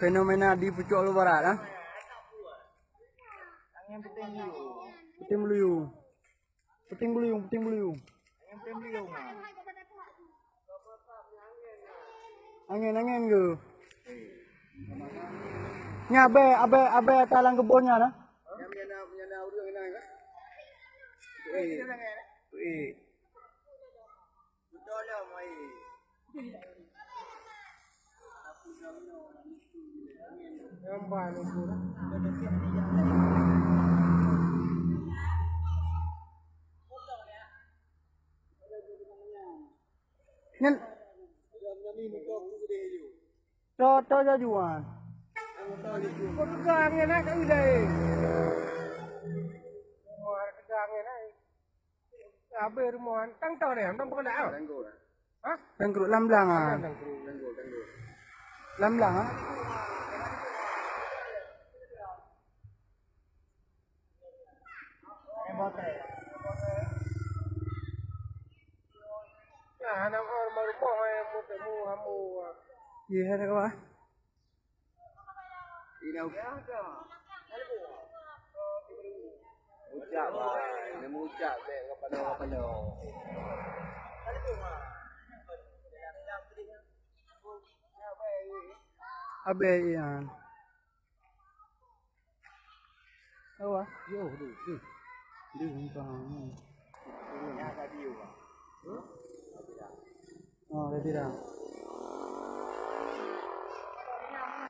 fenomena di Pucuk Alor Barat ah. Angin puting beliung. Puting beliung. Puting beliung, puting beliung. Angin puting beliung. Angin ke. Ni abe talang kebunnya dah. Yang menyana audio ini kan? Betul lah mai. Gambar ni pun. Nen to juan. Kau tegang ni nak kau dah. Muar tegang ni nak. Abe rumah tang tau deh, tang pun dah. Hah? Tengkruk lamblang ah. Lamblang ah. Ya, anak orang baru mau yang mu hamu. Iya ada apa? Ini apa? Mucak boy, ni mucak deh kepada. Abe yan. Apa? Yo, du. Di hanggang. Ya, tadi yo. Oh, dah tidak.